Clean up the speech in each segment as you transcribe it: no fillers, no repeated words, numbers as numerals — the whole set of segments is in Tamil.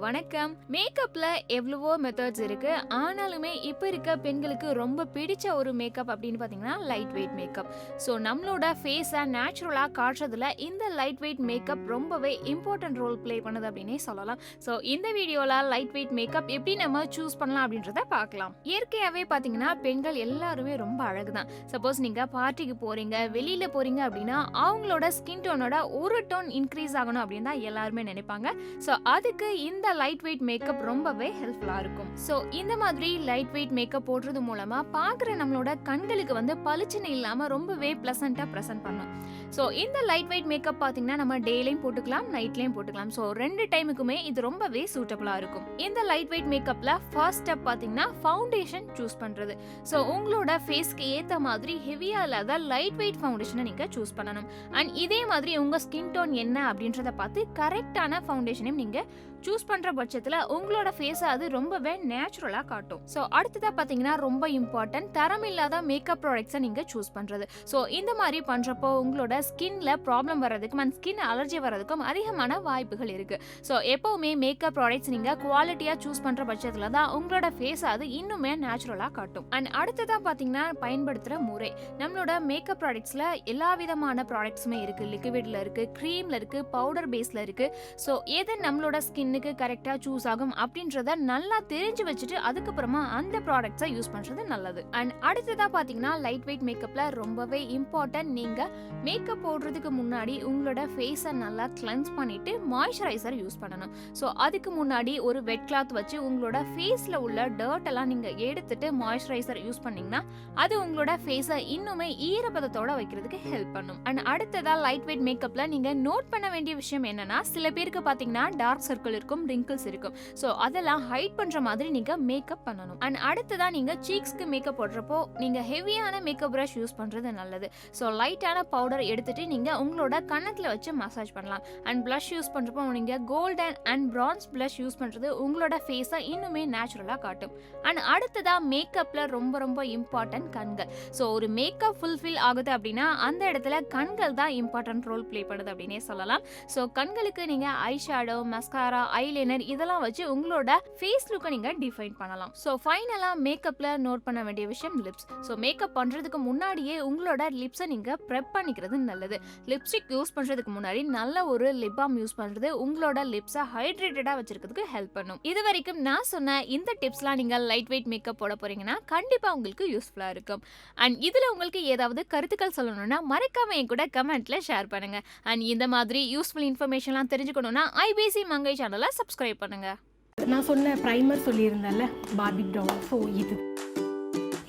வணக்கம். மேக்கப்ல எவ்வளவோ மெத்தட்ஸ் இருக்கு. ஆனாலுமே இப்ப இருக்க பெண்களுக்கு ரொம்ப பிடிச்ச ஒரு மேக்கப் அப்படின்னு பாத்தீங்கன்னா லைட் வெயிட் மேக்கப். ஸோ நம்மளோட ஃபேஸை நேச்சுரலா காட்டுறதுல இந்த லைட் வெயிட் மேக்கப் ரொம்பவே இம்பார்ட்டன்ட் ரோல் பிளே பண்ணுது அப்படின்னே சொல்லலாம். ஸோ இந்த வீடியோல லைட் வெயிட் மேக்கப் எப்படி நம்ம சூஸ் பண்ணலாம் அப்படின்றத பார்க்கலாம். இயற்கையாவே பாத்தீங்கன்னா பெண்கள் எல்லாருமே ரொம்ப அழகுதான். சப்போஸ் நீங்க பார்ட்டிக்கு போறீங்க, வெளியில போறீங்க அப்படின்னா அவங்களோட ஸ்கின் டோனோட ஒரு டோன் இன்க்ரீஸ் ஆகணும் அப்படின்னு தான் எல்லாருமே நினைப்பாங்க. ஸோ அதுக்கு இந்த லைட் வெயிட் மேக்கப் ரொம்பவே ஹெல்ப்ஃபுல்லா இருக்கும். ஸோ இந்த மாதிரி லைட் வெயிட் மேக்கப் போடுறது மூலமா பார்க்குற நம்மளோட கண்களுக்கு பளிச்சுன்னு இல்லாம ரொம்பவே பிளசண்டா ப்ரெசென்ட் பண்ணும். ஸோ இந்த லைட் வெயிட் மேக்கப் பார்த்தீங்கன்னா நம்ம டேலையும் போட்டுக்கலாம், நைட்லையும் போட்டுக்கலாம். ஸோ 2 டைமுக்குமே இது ரொம்பவே சூட்டபிளா இருக்கும். இந்த லைட் வெயிட் மேக்கப்ல ஃபர்ஸ்ட் ஸ்டெப் பார்த்தீங்கன்னா ஃபவுண்டேஷன் சூஸ் பண்றது. ஸோ உங்களோட ஃபேஸ்க்கு ஏற்ற மாதிரி ஹெவியா இல்லாத லைட் வெயிட் ஃபவுண்டேஷனை நீங்க சூஸ் பண்ணணும். அண்ட் இதே மாதிரி உங்க ஸ்கின் டோன் என்ன அப்படின்றத பார்த்து கரெக்டான ஃபவுண்டேஷனையும் நீங்க சூஸ் பண்ற பட்சத்துல உங்களோட ஃபேஸை அது ரொம்பவே நேச்சுரலா காட்டும். ஸோ அடுத்ததா பாத்தீங்கன்னா ரொம்ப இம்பார்ட்டன்ட் தரம் இல்லாத மேக்கப் ப்ராடக்ட்ஸை நீங்க சூஸ் பண்றது. ஸோ இந்த மாதிரி பண்றப்போ உங்களோட ஸ்கின்ல ப்ராப்ளம் வர்றதுக்கும் அண்ட் ஸ்கின் அலர்ஜி வர்றதுக்கும் அதிகமான வாய்ப்புகள் இருக்கு. ஸோ எப்பவுமே மேக்கப் ப்ராடக்ட்ஸ் நீங்க குவாலிட்டியா சூஸ் பண்ற பட்சத்துல தான் உங்களோட ஃபேஸை அது இன்னுமே நேச்சுரலா காட்டும். அண்ட் அடுத்ததா பாத்தீங்கன்னா பயன்படுத்துற முறை. நம்மளோட மேக்கப் ப்ராடக்ட்ஸ்ல எல்லா விதமான ப்ராடக்ட்ஸுமே இருக்கு. லிக்விட்ல இருக்கு, க்ரீம்ல இருக்கு, பவுடர் பேஸ்ல இருக்கு. ஸோ எது நம்மளோட ஸ்கின்னுக்கு கரெக்டா சூஸ் ஆகும் அப்படின்றத நல்லா தெரிஞ்சு வச்சுட்டு அதுக்கப்புறமா அந்த ப்ராடக்ட்ஸை யூஸ் பண்றது நல்லது. அண்ட் அடுத்ததா பாத்தீங்கன்னா லைட் வெயிட் மேக்கப்ல ரொம்பவே இம்பார்ட்டன்ட் நீங்க மேக்கப் போடுறதுக்கு முன்னாடி உங்களோட ஃபேஸை நல்லா கிளென்ஸ் பண்ணிட்டு மாய்ஸ்சரைசர் யூஸ் பண்ணணும். ஸோ அதுக்கு முன்னாடி ஒரு வெட் கிளாத் வச்சு உங்களோட ஃபேஸ்ல உள்ள டர்ட் எல்லாம் நீங்க எடுத்துட்டு மாய்ஸ்சரைசர் யூஸ் பண்ணீங்கன்னா அது உங்களோட ஃபேஸை இன்னுமே ஈரப்பதத்தோட வைக்கிறதுக்கு ஹெல்ப் பண்ணும். அண்ட் அடுத்ததா லைட் வெயிட் மேக்கப்ல நீங்க நோட் பண்ண வேண்டிய விஷயம் என்னன்னா, சில பேருக்கு பாத்தீங்கன்னா டார்க் சர்க்கிள் இருக்கும், ரிங்கிள்ஸ் இருக்கும். ஸோ அதெல்லாம் ஹைட் பண்ற மாதிரி நீங்க மேக்கப் பண்ணணும். அண்ட் அடுத்ததா நீங்க சீக்ஸ்க்கு மேக்கப் போடுறப்போ நீங்க ஹெவியான மேக்கப் பிரஷ் யூஸ் பண்றது நல்லது. ஸோ லைட்டான பவுடர் எடுத்துட்டு நீங்க உங்களோட கன்னத்துல வச்சு மசாஜ் பண்ணலாம். அண்ட் பிளஷ் யூஸ் பண்றப்போ நீங்க golden and France blush use பண்றது உங்களோட ஃபேஸை இன்னுமே நேச்சுரலா காட்டும். அண்ட் அடுத்ததா மேக்கப்ல ரொம்ப ரொம்ப இம்பார்ட்டன்ட் கண்கள். ஸோ ஒரு மேக்கப் ஃபுல்ஃபில் ஆகுது அப்படின்னா அந்த இடத்துல கண்கள் தான் இம்பார்ட்டன்ட் ரோல் பிளே பண்ணுது அப்படின்னே சொல்லலாம். ஸோ கண்களுக்கு நீங்க ஐ ஷேடோ, மஸ்காரா, ஐலைனர் இதெல்லாம் வச்சு உங்களோட ஃபேஸ் லுக்கை நீங்க டிஃபைன் பண்ணலாம். ஸோ ஃபைனலா மேக்கப்ல நோட் பண்ண வேண்டிய விஷயம் லிப்ஸ். ஸோ மேக்கப் பண்றதுக்கு முன்னாடியே உங்களோட லிப்ஸை நீங்க ப்ரெப் பண்ணிக்கிறது நல்லது. லிப்ஸ்டிக் யூஸ் பண்றதுக்கு முன்னாடி நல்ல ஒரு லிப் பாம் யூஸ் பண்றது உங்களோட லிப்ஸை ஹைட்ரேட்டடா வச்சிருக்கிறதுக்கு ஹெல்ப் பண்ணும். இது வரைக்கும் நான் சொன்ன இந்த டிப்ஸ்லாம் நீங்க லைட் வெயிட் மேக்கப் போட போறீங்கன்னா கண்டிப்பா உங்களுக்கு யூஸ்ஃபுல்லா இருக்கும். அண்ட் இதுல உங்களுக்கு ஏதாவது கருத்துக்கள் சொல்லணும்னா மறக்காம என் கூட கமெண்ட்ல ஷேர் பண்ணுங்க. அண்ட் இந்த மாதிரி யூஸ்ஃபுல் இன்ஃபர்மேஷன்லாம் தெரிஞ்சுக்கணும்னா IBC மங்கை சேனலை சப்ஸ்கிரைப் பண்ணுங்க. நான் சொன்ன ப்ரைமர் சொல்லியிருந்தேன்ல, பார்பி ப்ரௌன். ஸோ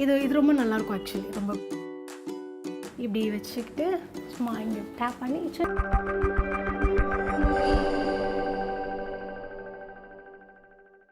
இது ரொம்ப நல்லாயிருக்கும் ஆக்சுவலி. ரொம்ப இப்படி வச்சுக்கிட்டு சும்மா இங்கே டேப் பண்ணி